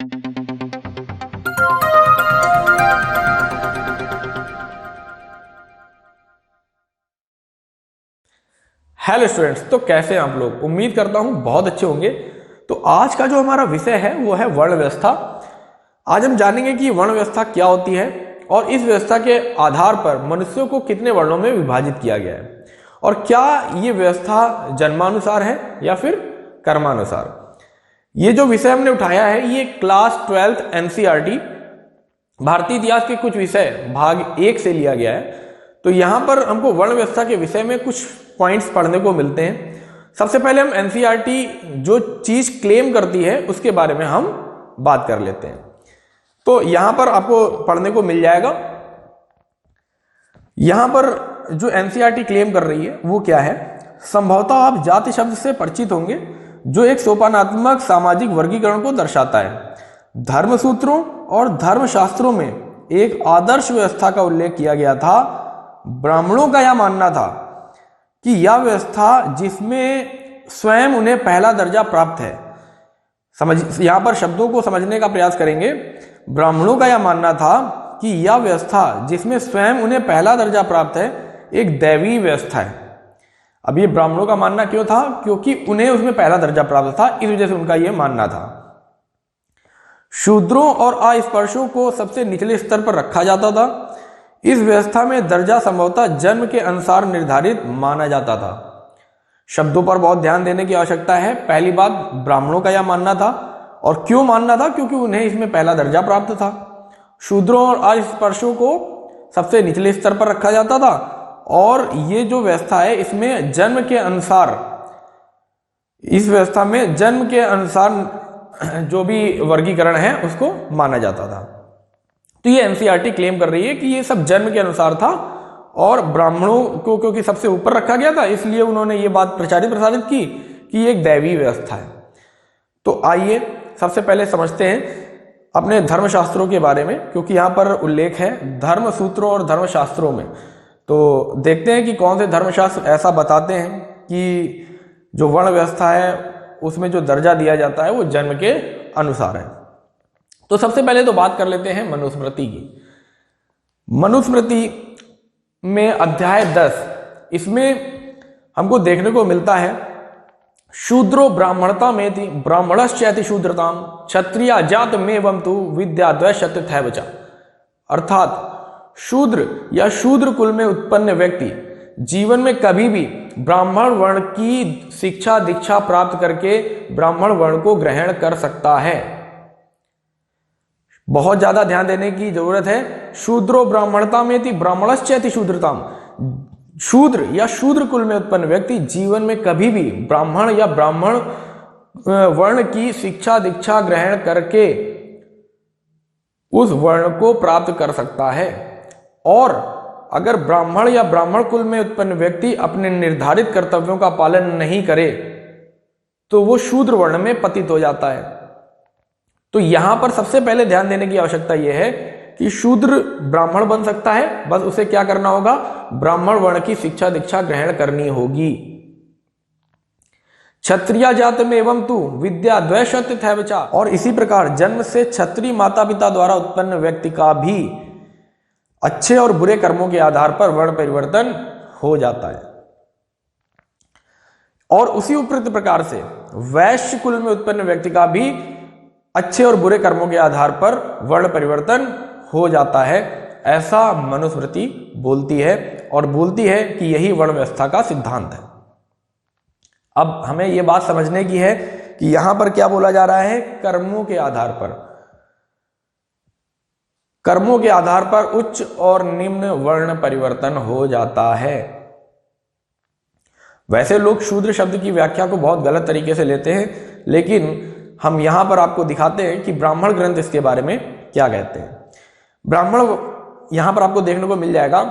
Hello students, तो कैसे हैं आप लोग। उम्मीद करता हूं बहुत अच्छे होंगे। तो आज का जो हमारा विषय है वो है वर्ण व्यवस्था। आज हम जानेंगे कि वर्ण व्यवस्था क्या होती है और इस व्यवस्था के आधार पर मनुष्यों को कितने वर्णों में विभाजित किया गया है और क्या ये व्यवस्था जन्मानुसार है या फिर कर्मानुसार। ये जो विषय हमने उठाया है ये क्लास 12th एनसीईआरटी भारतीय इतिहास के कुछ विषय भाग 1 से लिया गया है। तो यहां पर हमको वर्ण व्यवस्था के विषय में कुछ पॉइंट्स पढ़ने को मिलते हैं। सबसे पहले हम एनसीईआरटी जो चीज क्लेम करती है उसके बारे में हम बात कर लेते हैं। तो यहां पर आपको पढ़ने को मिल जाएगा। यहां पर जो एनसीईआरटी क्लेम कर रही है वो क्या है। संभवतः आप जाति शब्द से परिचित होंगे जो एक सोपानात्मक सामाजिक वर्गीकरण को दर्शाता है। धर्मसूत्रों और धर्मशास्त्रों में एक आदर्श व्यवस्था का उल्लेख किया गया था। ब्राह्मणों का यह मानना था कि यह व्यवस्था जिसमें स्वयं उन्हें पहला दर्जा प्राप्त है। यहां पर शब्दों को समझने का प्रयास करेंगे। ब्राह्मणों का यह मानना था कि यह व्यवस्था जिसमें स्वयं उन्हें पहला दर्जा प्राप्त है एक दैवीय व्यवस्था है। अब ये ब्राह्मणों का मानना क्यों था? क्योंकि उन्हें उसमें पहला दर्जा प्राप्त था, इस वजह से उनका यह मानना था। शूद्रों और अस्पृश्यों को सबसे निचले स्तर पर रखा जाता था। इस व्यवस्था में दर्जा संभवतः जन्म के अनुसार निर्धारित माना जाता था। शब्दों पर बहुत ध्यान देने की आवश्यकता है। पहली बात, ब्राह्मणों का यह मानना था और क्यों मानना था? क्योंकि उन्हें इसमें पहला दर्जा प्राप्त था। शूद्रों और अस्पृश्यों को सबसे निचले स्तर पर रखा जाता था और ये जो व्यवस्था है इसमें जन्म के अनुसार, इस व्यवस्था में जन्म के अनुसार जो भी वर्गीकरण है उसको माना जाता था। तो ये एनसीईआरटी क्लेम कर रही है कि ये सब जन्म के अनुसार था और ब्राह्मणों को क्योंकि सबसे ऊपर रखा गया था इसलिए उन्होंने ये बात प्रसारित की कि ये एक दैवीय व्यवस्था है। तो आइए सबसे पहले समझते हैं अपने धर्मशास्त्रों के बारे में, क्योंकि यहां पर उल्लेख है धर्मसूत्रों और धर्मशास्त्रों में। तो देखते हैं कि कौन से धर्मशास्त्र ऐसा बताते हैं कि जो वर्ण व्यवस्था है उसमें जो दर्जा दिया जाता है वो जन्म के अनुसार है। तो सबसे पहले तो बात कर लेते हैं मनुस्मृति की। मनुस्मृति में अध्याय 10, इसमें हमको देखने को मिलता है शूद्रो ब्राह्मणता में थी ब्राह्मणश्चैति शूद्रताम क्षत्रिया जात में एवं तु विद्या द्वैशत्यथैव च। अर्थात शूद्र या शूद्र कुल में उत्पन्न व्यक्ति जीवन में कभी भी ब्राह्मण वर्ण की शिक्षा दीक्षा प्राप्त करके ब्राह्मण वर्ण को ग्रहण कर सकता है। बहुत ज्यादा ध्यान देने की जरूरत है। शूद्रो ब्राह्मणता में थी ब्राह्मणश्चैति शूद्रताम। शूद्र या शूद्र कुल में उत्पन्न व्यक्ति जीवन में कभी भी ब्राह्मण या ब्राह्मण वर्ण की शिक्षा दीक्षा ग्रहण करके उस वर्ण को प्राप्त कर सकता है। और अगर ब्राह्मण या ब्राह्मण कुल में उत्पन्न व्यक्ति अपने निर्धारित कर्तव्यों का पालन नहीं करे तो वो शूद्र वर्ण में पतित हो जाता है। तो यहां पर सबसे पहले ध्यान देने की आवश्यकता यह है कि शूद्र ब्राह्मण बन सकता है, बस उसे क्या करना होगा? ब्राह्मण वर्ण की शिक्षा दीक्षा ग्रहण करनी होगी। क्षत्रिय जात में एवं तु विद्या द्वैशत्यथैव च। और इसी प्रकार जन्म से क्षत्रिय माता पिता द्वारा उत्पन्न व्यक्ति का भी अच्छे और बुरे कर्मों के आधार पर वर्ण परिवर्तन हो जाता है। और उसी उपयुक्त प्रकार से वैश्य कुल में उत्पन्न व्यक्ति का भी अच्छे और बुरे कर्मों के आधार पर वर्ण परिवर्तन हो जाता है। ऐसा मनुस्मृति बोलती है और बोलती है कि यही वर्ण व्यवस्था का सिद्धांत है। अब हमें यह बात समझने की है कि यहां पर क्या बोला जा रहा है। कर्मों के आधार पर, कर्मों के आधार पर उच्च और निम्न वर्ण परिवर्तन हो जाता है। वैसे लोग शूद्र शब्द की व्याख्या को बहुत गलत तरीके से लेते हैं, लेकिन हम यहां पर आपको दिखाते हैं कि ब्राह्मण ग्रंथ इसके बारे में क्या कहते हैं। ब्राह्मण यहां पर आपको देखने को मिल जाएगा,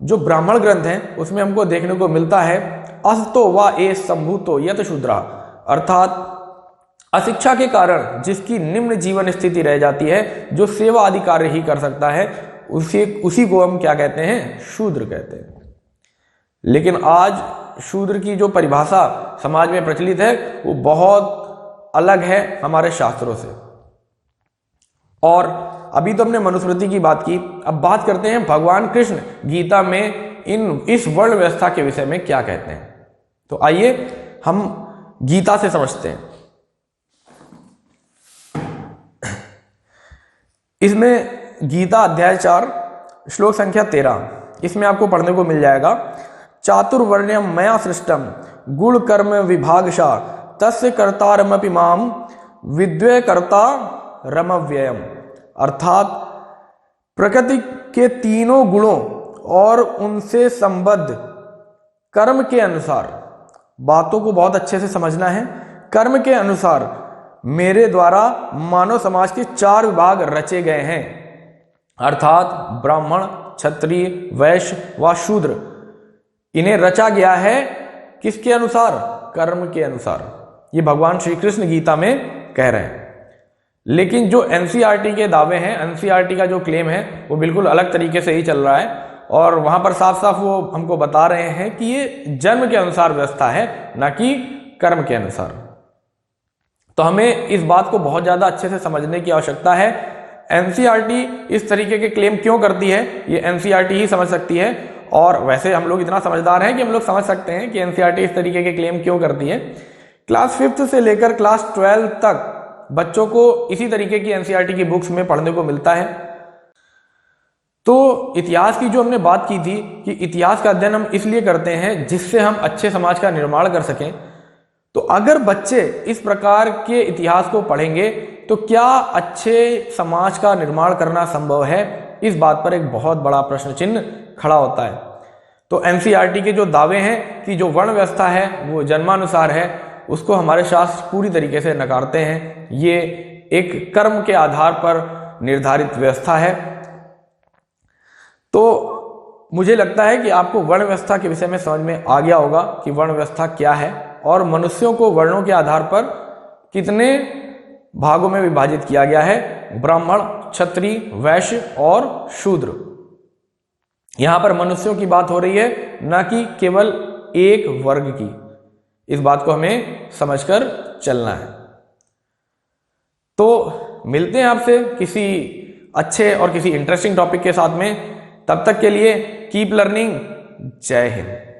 जो ब्राह्मण ग्रंथ हैं उसमें हमको देखने को मिलता है असतो वा ए संभूतो यत शूद्रा। अर्थात अशिक्षा के कारण जिसकी निम्न जीवन स्थिति रह जाती है, जो सेवा आदि कार्य ही कर सकता है, उसी को हम क्या कहते हैं? शूद्र कहते हैं। लेकिन आज शूद्र की जो परिभाषा समाज में प्रचलित है वो बहुत अलग है हमारे शास्त्रों से। और अभी तो हमने मनुस्मृति की बात की, अब बात करते हैं भगवान कृष्ण गीता में इस वर्ण व्यवस्था के विषय में क्या कहते हैं। तो आइए हम गीता से समझते हैं। इसमें गीता अध्याय 4 श्लोक संख्या 13, इसमें आपको पढ़ने को मिल जाएगा, चातुर्वर्ण्यम मया सृष्टम गुण कर्म विभागशा तस्य कर्तारमपि माम विद्वे कर्ता रमव्ययम। अर्थात प्रकृति के तीनों गुणों और उनसे संबद्ध कर्म के अनुसार, बातों को बहुत अच्छे से समझना है, कर्म के अनुसार मेरे द्वारा मानव समाज के 4 विभाग रचे गए हैं। अर्थात ब्राह्मण, क्षत्रिय, वैश्य व शूद्र, इन्हें रचा गया है किसके अनुसार? कर्म के अनुसार। ये भगवान श्री कृष्ण गीता में कह रहे हैं। लेकिन जो एनसीईआरटी के दावे हैं, एनसीईआरटी का जो क्लेम है वो बिल्कुल अलग तरीके से ही चल रहा है, और वहां पर साफ साफ वो हमको बता रहे हैं कि ये जन्म के अनुसार व्यवस्था है, ना कि कर्म के अनुसार। तो हमें इस बात को बहुत ज्यादा अच्छे से समझने की आवश्यकता है। एनसीईआरटी इस तरीके के क्लेम क्यों करती है, ये एनसीईआरटी ही समझ सकती है। और वैसे हम लोग इतना समझदार हैं कि हम लोग समझ सकते हैं कि एनसीईआरटी इस तरीके के क्लेम क्यों करती है। क्लास 5th से लेकर क्लास 12 तक बच्चों को इसी तरीके की एनसीईआरटी की बुक्स में पढ़ने को मिलता है। तो इतिहास की जो हमने बात की थी कि इतिहास का अध्ययन हम इसलिए करते हैं जिससे हम अच्छे समाज का निर्माण कर सकें। तो अगर बच्चे इस प्रकार के इतिहास को पढ़ेंगे तो क्या अच्छे समाज का निर्माण करना संभव है, इस बात पर एक बहुत बड़ा प्रश्न चिन्ह खड़ा होता है। तो एनसीईआरटी के जो दावे हैं कि जो वर्ण व्यवस्था है वो जन्मानुसार है, उसको हमारे शास्त्र पूरी तरीके से नकारते हैं। ये एक कर्म के आधार पर निर्धारित व्यवस्था है। तो मुझे लगता है कि आपको वर्ण व्यवस्था के विषय में समझ में आ गया होगा कि वर्ण व्यवस्था क्या है और मनुष्यों को वर्णों के आधार पर कितने भागों में विभाजित किया गया है, ब्राह्मण, क्षत्रिय, वैश्य और शूद्र। यहां पर मनुष्यों की बात हो रही है, न कि केवल एक वर्ग की। इस बात को हमें समझकर चलना है। तो मिलते हैं आपसे किसी अच्छे और किसी इंटरेस्टिंग टॉपिक के साथ में। तब तक के लिए कीप लर्निंग। जय हिंद।